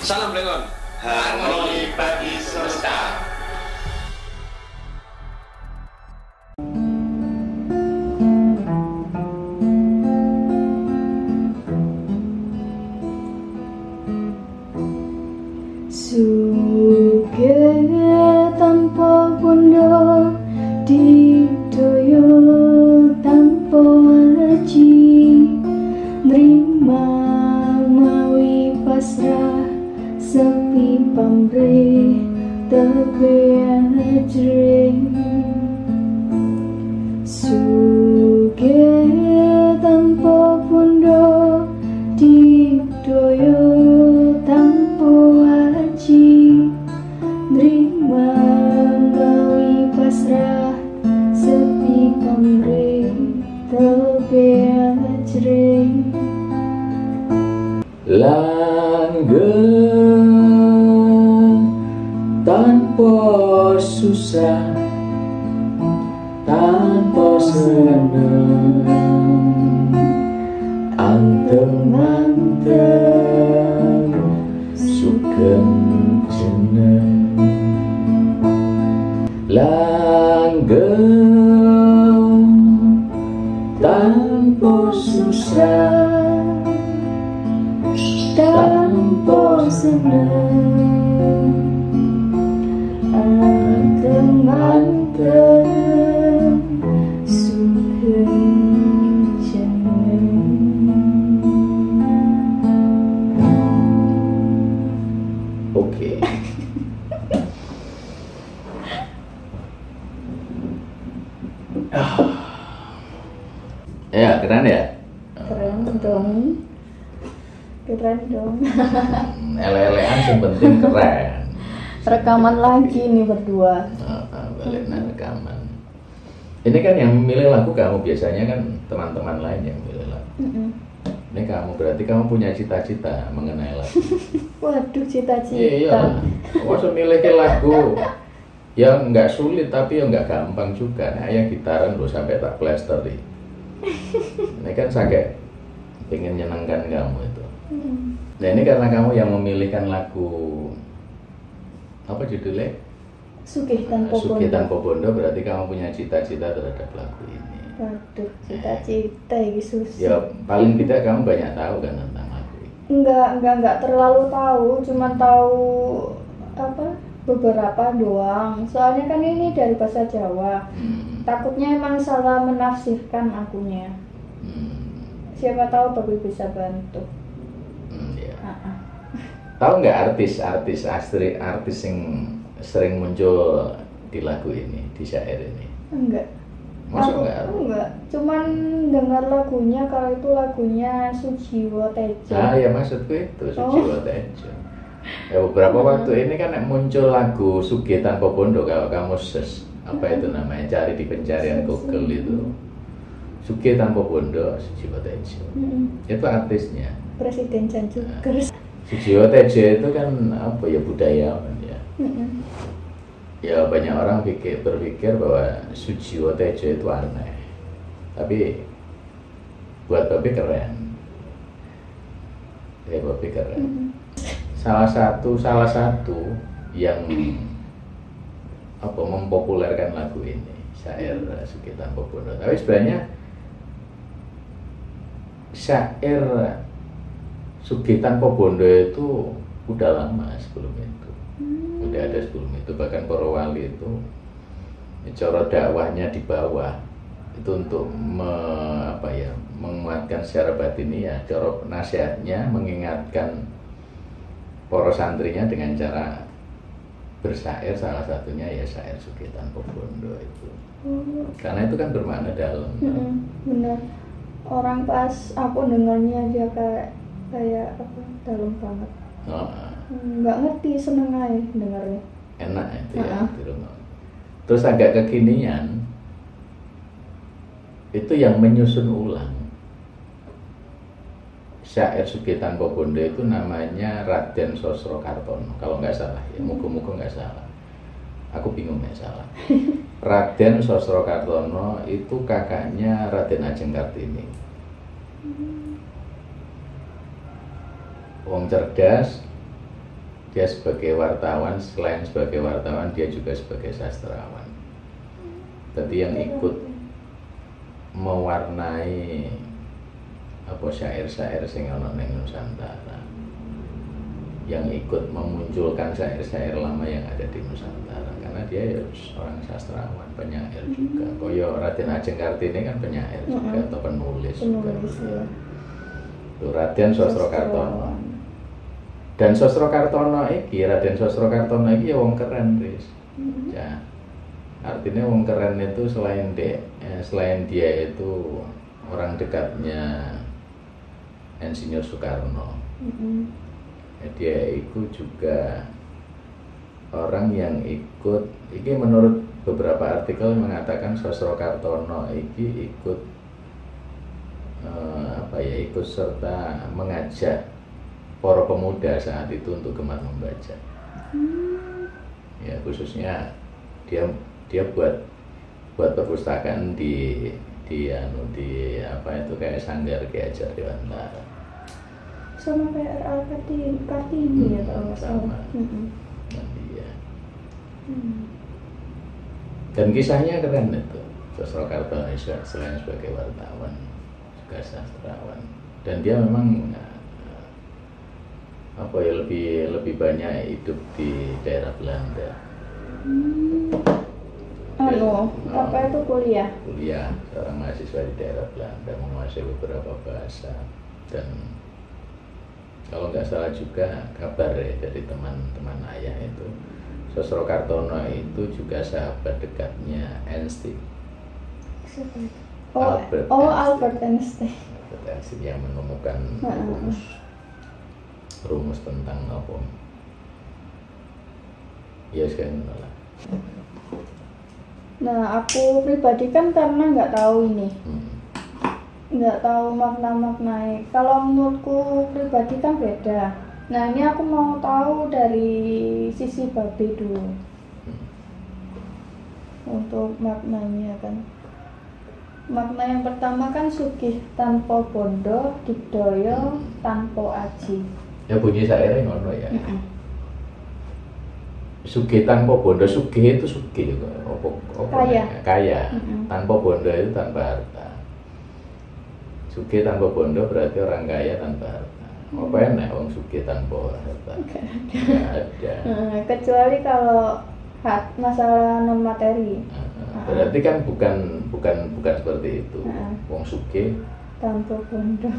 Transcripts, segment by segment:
Salam Blengon. Harmoni bagi semesta. Sugih tanpa bondo didoyo tanpa aji, nrima mawi pasrah sepi pamrih tebe ajring. Sugih tanpa bondo didoyo tanpa aji, nrima mawi pasrah sepi pamrih tebe ajring. Langgeng tanpa susah, tanpa seneng, anteng-anteng sugeng jeneng. Langgeng tanpa susah, tanpa seneng, anteng-anteng sugeng jeneng. Oke. Ya, keren ya? Keren dong. Keren dong. Ele-elean yang penting keren. Rekaman lagi nih berdua. Balik rekaman. Ini kan yang memilih lagu kamu, biasanya kan teman-teman lain yang memilih lagu. Ini kamu, berarti kamu punya cita-cita mengenai lagu. Waduh, cita-cita. Iya, maksud milih lagu ya nggak sulit tapi ya nggak gampang juga. Nah, yang gitaran lo sampai tak plester nih. Ini kan sakit, pengen nyenangkan kamu itu. Nah ini karena kamu yang memilihkan lagu apa judulnya? Sugih tanpa Sugih bondo. tanpa bondo, berarti kamu punya cita-cita terhadap lagu ini. Waduh, cita-cita ini susah. Ya paling tidak kamu banyak tahu kan tentang lagu ini. Enggak terlalu tahu, cuman tahu apa beberapa doang. Soalnya kan ini dari bahasa Jawa. Takutnya emang salah menafsirkan akunya. Siapa tahu Babi bisa bantu. Ya. Tahu nggak artis yang sering muncul di lagu ini, di syair ini? Enggak. Masuk nggak? Enggak. Cuman dengar lagunya, kalau itu lagunya Sujiwo Tejo. Ah ya, maksudku itu Sujiwo Tejo. Ya beberapa waktu ini kan muncul lagu Sugih tanpa bondo, kalau kamu search apa itu namanya, cari di pencarian Google itu Sugih tanpa bondo Sujiwo Tejo. Itu artisnya Presiden Jan Juker. Sujiwo Tejo itu kan apa ya, budayawan ya. Ya banyak orang berpikir bahwa Sujiwo Tejo itu aneh, tapi buat Babi keren. Ya Babi keren. Salah satu yang apa mempopulerkan lagu ini, syair Sugih tanpa bondo. Tapi sebenarnya syair Sugih tanpa bondo itu udah lama sebelum itu. Udah ada sebelum itu, bahkan para wali itu cara dakwahnya di bawah itu untuk menguatkan secara batiniah, cara nasihatnya mengingatkan para santrinya dengan cara bersyair, salah satunya ya syair Sugih tanpa bondo itu. Karena itu kan bermakna dalam. Bener. Orang pas aku dengarnya dia kayak apa, dalam banget. Nggak ngerti, seneng aja dengarnya. Enak itu ya di rumah. Terus agak kekinian itu yang menyusun ulang syair Sugih tanpa bondo itu namanya Raden Sosrokartono kalau nggak salah ya, muga-muga nggak salah, aku bingung nggak salah. Raden Sosrokartono itu kakaknya Raden Ajeng Kartini. Wong cerdas, dia sebagai wartawan, selain sebagai wartawan dia juga sebagai sastrawan. Jadi yang ikut mewarnai apa syair-syair sing ana ning Nusantara, yang ikut memunculkan syair-syair lama yang ada di Nusantara, karena dia ya seorang sastrawan, penyair juga. Koyo Raden Ajeng Kartini kan penyair juga atau penulis juga. Ya. Raden Sosrokartono. Dan Sosrokartono iki, Raden Sosrokartono iki ya wong keren, Riz. Ya. Artinya wong keren itu selain dia itu orang dekatnya Insinyur Soekarno. Dia itu juga orang yang ikut, ini menurut beberapa artikel mengatakan Sosrokartono ini ikut ikut serta mengajak para pemuda saat itu untuk gemar membaca. Ya khususnya dia buat perpustakaan di apa itu kayak Sanggar Ki Hajar Dewantara. Sama kayak Kartini ya kalau nggak salah. Dan dia. Dan kisahnya keren itu. Sosrokartono selain sebagai wartawan juga sastrawan. Dan dia memang lebih banyak hidup di daerah Belanda. Apa itu kuliah? Kuliah, seorang mahasiswa di daerah Belanda, menguasai beberapa bahasa. Dan kalau nggak salah juga kabar ya dari teman-teman ayah itu, Sosrokartono itu juga sahabat dekatnya Einstein. Albert Einstein. Albert Einstein yang menemukan rumus tentang apa? Ya sekarang lah. Nah, aku pribadi kan karena nggak tahu ini, nggak tahu makna-maknanya. Kalau menurutku pribadi kan beda. Nah, ini aku mau tahu dari sisi Babe dulu. Untuk maknanya kan. Makna yang pertama kan sugih tanpa bondo, digdaya tanpa aji. Ya bunyi syairnya ngono ya. Sugih tanpa bondo, sugih itu sugih kaya. Tanpa bondo itu tanpa harta. Sugih tanpa bondo berarti orang kaya tanpa harta. Apa enak wong sugih tanpa harta? Nggak ada. Kecuali kalau masalah non materi. Berarti kan bukan seperti itu. Wong sugih tanpa bondo.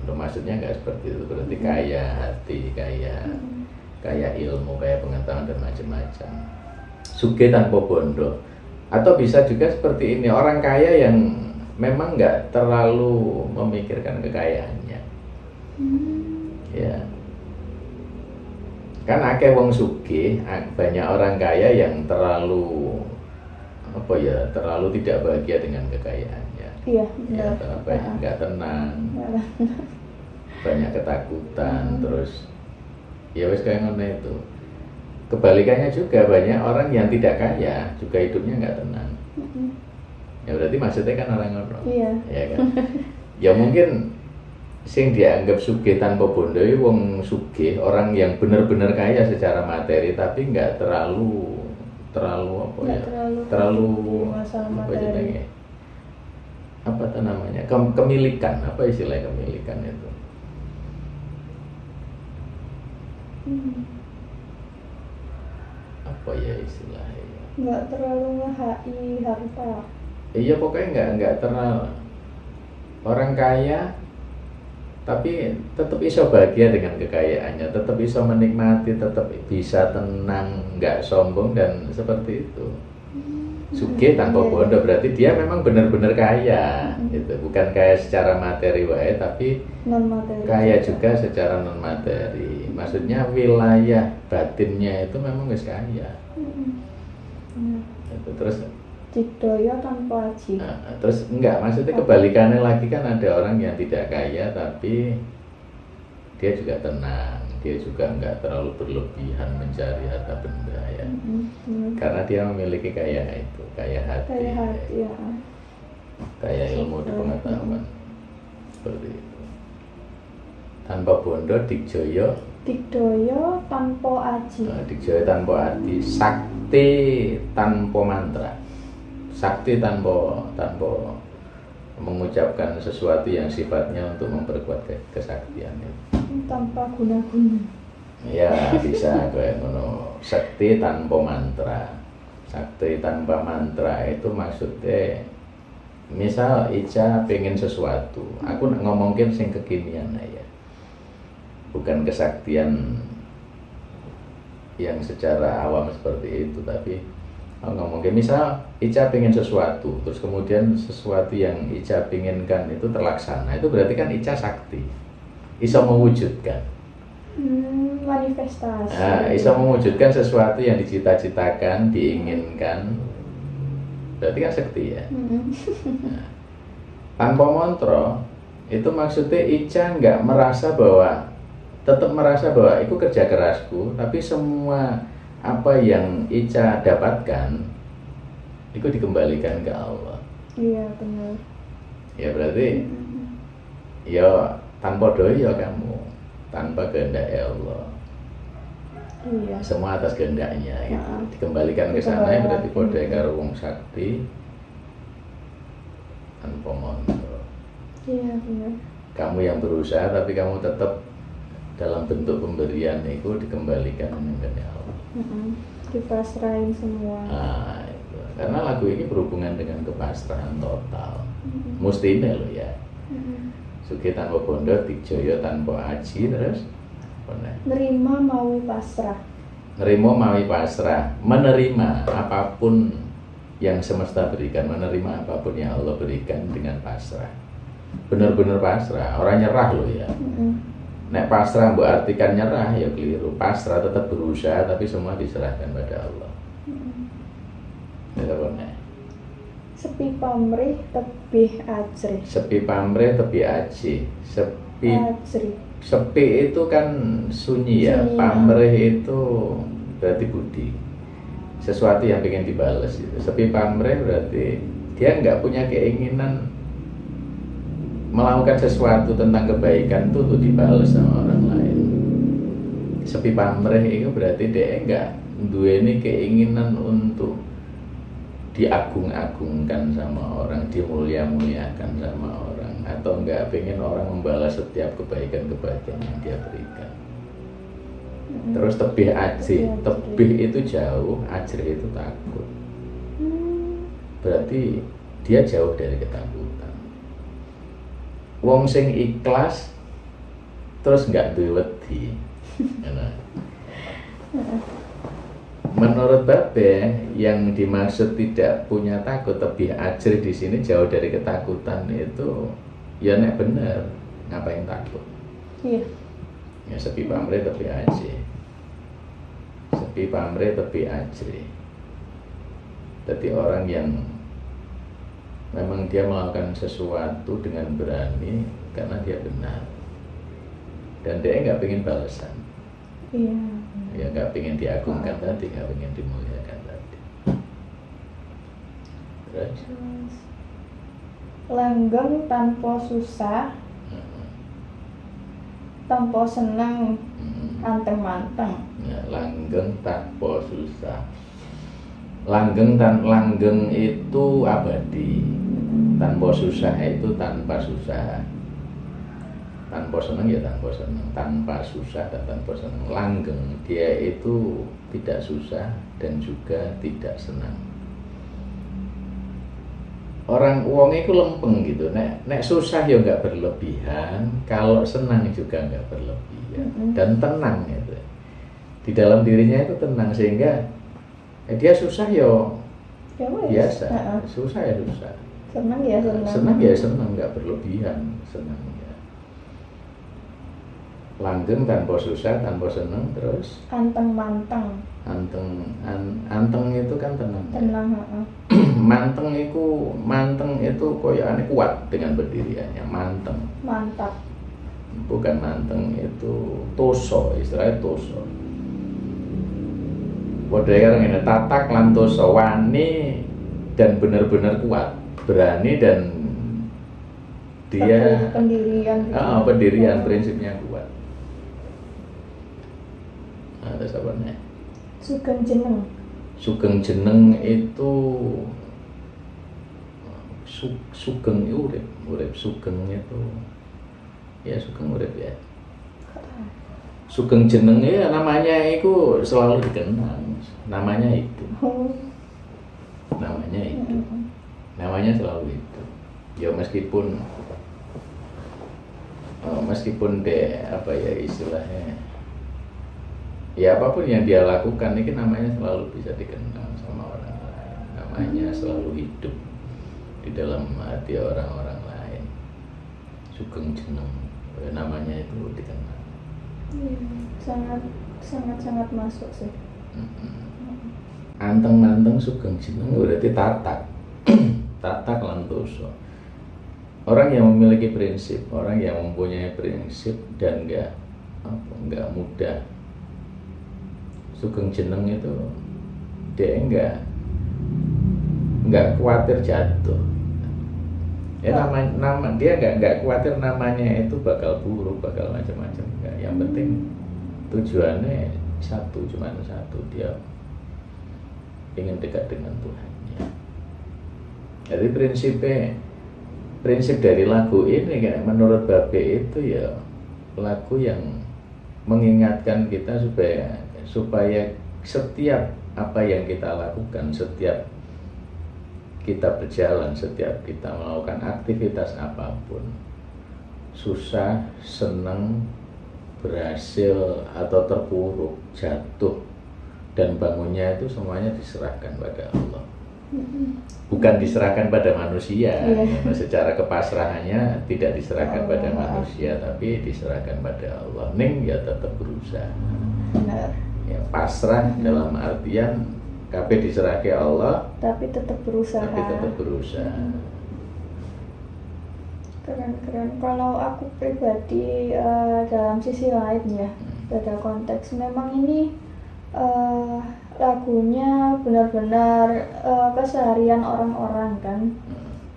Maksudnya nggak seperti itu. Berarti kaya hati, kaya ilmu, kaya pengetahuan dan macam-macam. Sugih tanpa bondo. Atau bisa juga seperti ini, orang kaya yang memang nggak terlalu memikirkan kekayaannya. Ya. Kan akeh wong sugih, banyak orang kaya yang terlalu tidak bahagia dengan kekayaannya. Iya, benar. Nggak tenang. Banyak ketakutan, terus ya wes kayak ngono itu. Kebalikannya juga banyak orang yang tidak kaya juga hidupnya nggak tenang. Ya berarti maksudnya kan orang ngono. Iya. Ya kan. Ya mungkin sing dianggap sugih tanpa bondo itu wong sugih, orang yang benar-benar kaya secara materi tapi nggak terlalu masalah materi. Apa itu namanya? Kemilikan, apa istilah kemilikan itu? Apa ya istilahnya? Nggak terlalu nge-HI harta. Iya pokoknya nggak terlalu orang kaya tapi tetap bisa bahagia dengan kekayaannya, tetap bisa menikmati, tetap bisa tenang, nggak sombong dan seperti itu. Sugih tanpa bondo berarti dia memang benar-benar kaya, gitu. Bukan kaya secara materi wae, tapi non-materi kaya juga secara non materi. Maksudnya wilayah batinnya itu memang wis kaya. Gitu. Terus digdaya tanpa aji. Terus enggak, maksudnya kebalikannya lagi kan ada orang yang tidak kaya tapi dia juga tenang, dia juga enggak terlalu berlebihan mencari harta benda ya. Karena dia memiliki kaya itu, kaya hati, ya. Kaya ilmu dan pengetahuan seperti itu. tanpa bondo Dikjaya Digdaya tanpa aji. Dikjaya tanpa adi, sakti tanpa mantra. Sakti tanpa mengucapkan sesuatu yang sifatnya untuk memperkuat kesaktian itu. Tanpa guna-guna. Ya bisa kayak ngono. Sakti tanpa mantra. Sakti tanpa mantra itu maksudnya misal Ica pengen sesuatu, aku ngomongin sing kekinian ya, bukan kesaktian yang secara awam seperti itu, tapi aku ngomongin misal Ica pengen sesuatu, terus kemudian sesuatu yang Ica pengenkan itu terlaksana, itu berarti kan Ica sakti, iso mewujudkan. Manifestasi. Nah, iso mewujudkan sesuatu yang dicita-citakan, diinginkan, berarti kan sakti ya. Nah, tanpa mantra itu maksudnya Ica nggak merasa bahwa, tetap merasa bahwa itu kerja kerasku, tapi semua apa yang Ica dapatkan itu dikembalikan ke Allah. Iya benar. Ya berarti ya tanpa daya kamu, tanpa kehendak Allah. Iya. Semua atas kehendaknya gitu. Nah, Dikembalikan ke sana ya berarti kode karo wong sakti tanpa mantra. Iya benar. Kamu yang berusaha tapi kamu tetap dalam bentuk pemberian itu dikembalikan dengan Allah. Dipasrahin semua. Nah, itu. Karena lagu ini berhubungan dengan kepasrahan total. Mustine loh ya. Sugih tanpa bondo, Dikjaya tanpa aji, terus Nerima mawi pasrah. nerima mawi pasrah, menerima apapun yang semesta berikan, menerima apapun yang Allah berikan dengan pasrah. Benar-benar pasrah, orang nyerah loh ya. Nek pasrah mbok artikan nyerah ya keliru. Pasrah tetap berusaha tapi semua diserahkan pada Allah. Ya nek. Sepi pamrih tebih ajrih. Sepi pamrih tebih aji. Sepi Ajrih. sepi itu kan sunyi ya. Sunyi, ya. Pamrih itu berarti budi. Sesuatu yang pengen dibales itu. Sepi pamrih berarti dia nggak punya keinginan melakukan sesuatu tentang kebaikan itu untuk dibalas sama orang lain. Sepi pamrih itu berarti dia enggak duweni keinginan untuk diagung-agungkan sama orang, dimulia-muliakan sama orang, atau enggak pengen orang membalas setiap kebaikan-kebaikan yang dia berikan. Terus tebih ajih, tebih itu jauh, ajrih itu takut. Berarti dia jauh dari ketakutan. Wong sing ikhlas terus nggak duwe wedi. Menurut Babe yang dimaksud tidak punya takut tebih ajrih di sini jauh dari ketakutan itu ya nek bener ngapain takut? Iya. Ya sepi pamrih tebih ajrih. Sepi pamrih tebih ajrih. Jadi orang yang memang dia melakukan sesuatu dengan berani karena dia benar dan dia nggak pengen balasan. Iya. Ya nggak pengen diagungkan tadi, nggak pengen dimuliakan tadi. Terus Langgeng tanpa susah, tanpa seneng, anteng manteng. ya, langgeng tanpa susah. Langgeng itu abadi. Tanpa susah itu tanpa susah. Tanpa senang ya tanpa senang, tanpa susah dan tanpa senang. Langgeng dia itu tidak susah dan juga tidak senang. Orang uang itu lempeng gitu. Nek susah ya nggak berlebihan, kalau senang juga nggak berlebihan dan tenang gitu. Di dalam dirinya itu tenang sehingga dia susah ya biasa, susah ya susah. Senang ya senang. Senang ya senang, nggak berlebihan senang. Langgeng tanpa susah, tanpa seneng, terus anteng manteng. Anteng itu kan tenang. Tenang, Manteng itu koyakane kuat dengan berdiriannya, manteng. Mantap. Bukan manteng itu toso, istilahnya toso. Padha karo ngene, tatak lan toso, wani dan benar-benar kuat, berani dan dia pendirian gitu. Pendirian prinsipnya kuat. Nah, terus apa nih? Sugeng jeneng itu sugeng urip sugeng itu ya sugeng urip ya. Sugeng jeneng ya namanya itu selalu dikenang, namanya itu. Namanya itu. Namanya selalu itu. Ya meskipun apa ya istilahnya, ya apapun yang dia lakukan ini namanya selalu bisa dikenal sama orang lain, namanya selalu hidup di dalam hati orang-orang lain. Sugeng jeneng namanya itu dikenal. Sangat masuk sih. Anteng-anteng sugeng jeneng berarti tatak. Tatak lantoso. Orang yang memiliki prinsip, orang yang mempunyai prinsip dan enggak mudah. Sugeng jeneng itu dia enggak khawatir jatuh. Ya nama dia enggak khawatir namanya itu bakal buruk, bakal macam-macam. Yang penting tujuannya cuma satu, dia ingin dekat dengan Tuhannya. Jadi prinsip dari lagu ini kayak menurut Babe itu ya lagu yang mengingatkan kita supaya setiap apa yang kita lakukan, setiap kita berjalan, setiap kita melakukan aktivitas apapun, susah, senang, berhasil atau terpuruk, jatuh dan bangunnya itu semuanya diserahkan pada Allah. Bukan diserahkan pada manusia. Secara kepasrahannya tidak diserahkan pada manusia, tapi diserahkan pada Allah. Ning ya tetap berusaha. Benar. Ya pasrah dalam artian kabeh diserahke Allah, tapi tetap berusaha. Keren. Kalau aku pribadi dalam sisi lain ya, pada konteks memang ini lagunya benar-benar keseharian orang-orang kan,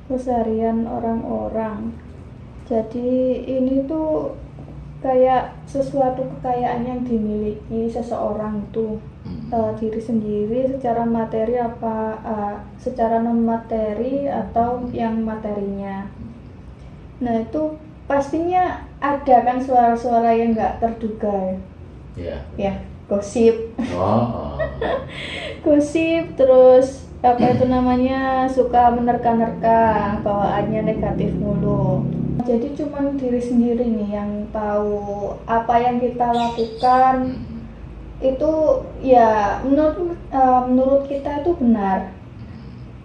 keseharian orang-orang. Jadi ini tuh kayak sesuatu kekayaan yang dimiliki seseorang tuh, diri sendiri secara materi secara non materi atau yang materinya. Nah itu pastinya ada kan suara-suara yang nggak terduga ya, gosip. Gosip, terus apa itu namanya, suka menerka-nerka, bawaannya negatif mulu. Jadi cuman diri sendiri nih yang tahu apa yang kita lakukan itu ya menurut kita itu benar.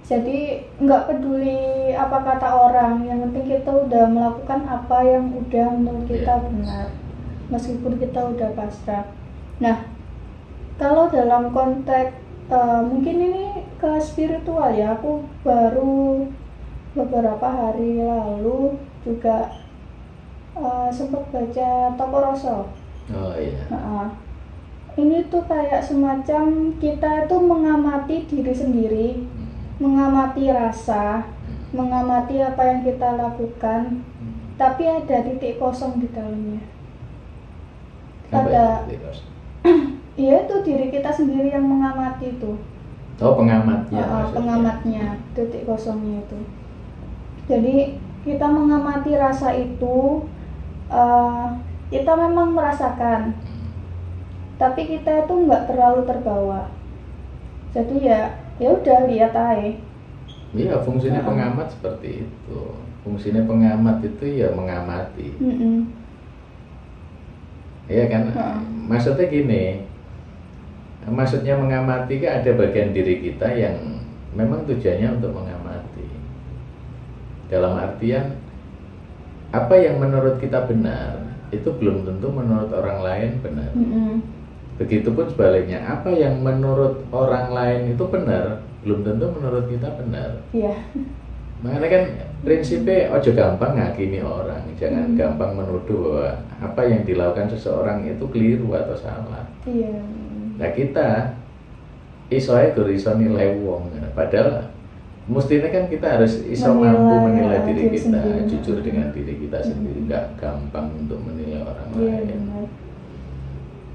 Jadi nggak peduli apa kata orang, yang penting kita udah melakukan apa yang udah menurut kita benar, meskipun kita udah pasrah. Nah, kalau dalam konteks mungkin ini ke spiritual ya, aku baru beberapa hari lalu juga sempat baca Toko Roso. Oh iya. Ini tuh kayak semacam kita tuh mengamati diri sendiri, mengamati rasa, mengamati apa yang kita lakukan, tapi ada titik kosong di dalamnya. Iya, itu diri kita sendiri yang mengamati itu. Oh, pengamatnya. Pengamatnya, titik kosongnya itu. Jadi kita mengamati rasa itu, kita memang merasakan, tapi kita itu nggak terlalu terbawa. Jadi ya udah lihat aja. Iya, fungsinya pengamat seperti itu. Fungsinya pengamat itu ya mengamati. Iya kan? Maksudnya gini. Maksudnya mengamati kan ada bagian diri kita yang memang tujuannya untuk mengamati. Dalam artian apa yang menurut kita benar itu belum tentu menurut orang lain benar. Begitupun sebaliknya, apa yang menurut orang lain itu benar belum tentu menurut kita benar. Iya. Makanya kan prinsipnya ojo gampang ngakini orang, jangan gampang menuduh bahwa apa yang dilakukan seseorang itu keliru atau salah. Iya. Nah kita iso ae iso nilai wong, padahal mestinya kan kita harus iso Menilai, mampu menilai diri diri kita, sendiri. jujur dengan diri kita sendiri, nggak gampang untuk menilai orang Iya lain. benar.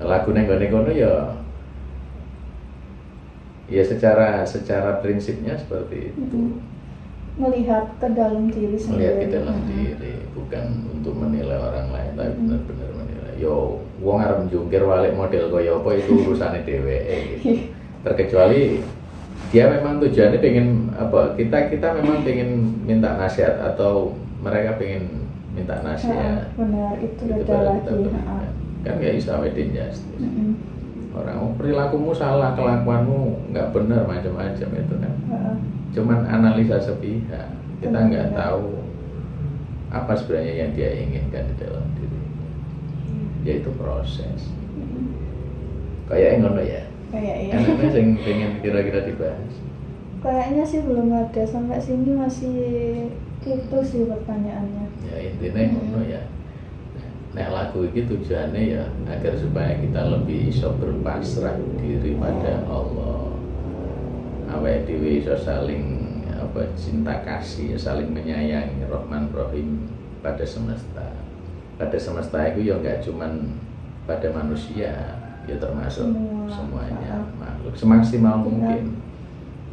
Lagu neng-neng ya secara prinsipnya seperti itu. Melihat ke dalam diri sendiri. Melihat ke dalam diri, bukan untuk menilai orang lain, tapi benar-benar menilai. Yo, wong arep njungkir walik model kaya apa itu urusane dheweke gitu. Terkecuali dia memang tujuannya pengen apa, kita memang pengen minta nasihat atau mereka pengen minta nasihat. Benar, itu Itu beda baru lagi. kita berikan. Kan gak bisa wedding justice. Mm-mm. Orang perilakumu salah, kelakuanmu nggak benar, macam-macam itu kan. Heeh. Cuman analisa sepihak, kita nggak Benar. tahu apa sebenarnya yang dia inginkan di dalam diri, yaitu proses. Kayak ngono ya. Kayak iya. Enaknya sing pengen kira-kira dibahas. Kayaknya sih belum ada, sampai sini masih itu sih pertanyaannya. Ya intinya ngono ya. Nek lagu ini tujuannya ya agar supaya kita lebih iso berpasrah diri pada Allah. Awake dhewe iso saling cinta kasih, saling menyayangi, Rahman Rahim pada semesta. Pada semesta itu ya enggak cuman pada manusia, ya termasuk semuanya makhluk. Semaksimal mungkin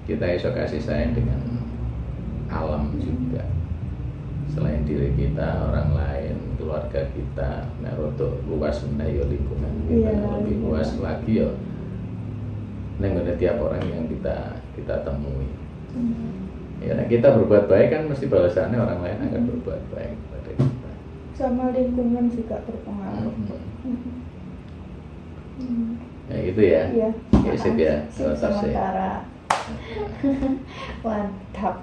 kita iso kasih sayang dengan alam juga. Selain diri kita, orang lain, keluarga kita, nah untuk luas menayo lingkungan kita, lebih luas lagi ya nengone tiap orang yang kita temui. Ya nah, kita berbuat baik kan mesti balasannya orang lain akan berbuat baik kepada kita. Sama lingkungan juga berpengaruh. Ya gitu ya. Iya. Oke, sip ya. Sip sementara. Mantap.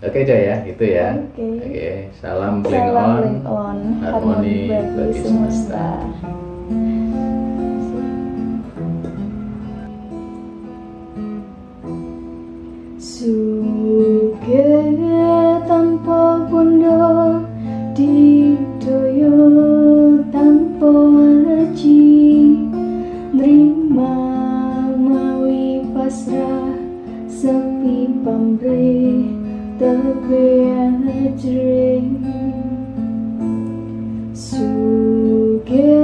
Oke Jaya, ya, gitu ya. Oke. Salam bling Salam on, on, harmoni bagi semesta. Suge tanpa bondo, didoyo tanpa aji, nerima mawi pasrah, sepi pamrih tapi ajring. Suge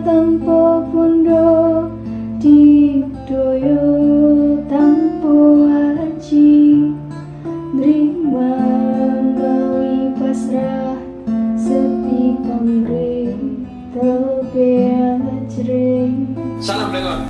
tanpa bondo, didoyo tanpa aji, nerima mawi pasrah, sepi pamrih tapi ajring. Salam Bling On.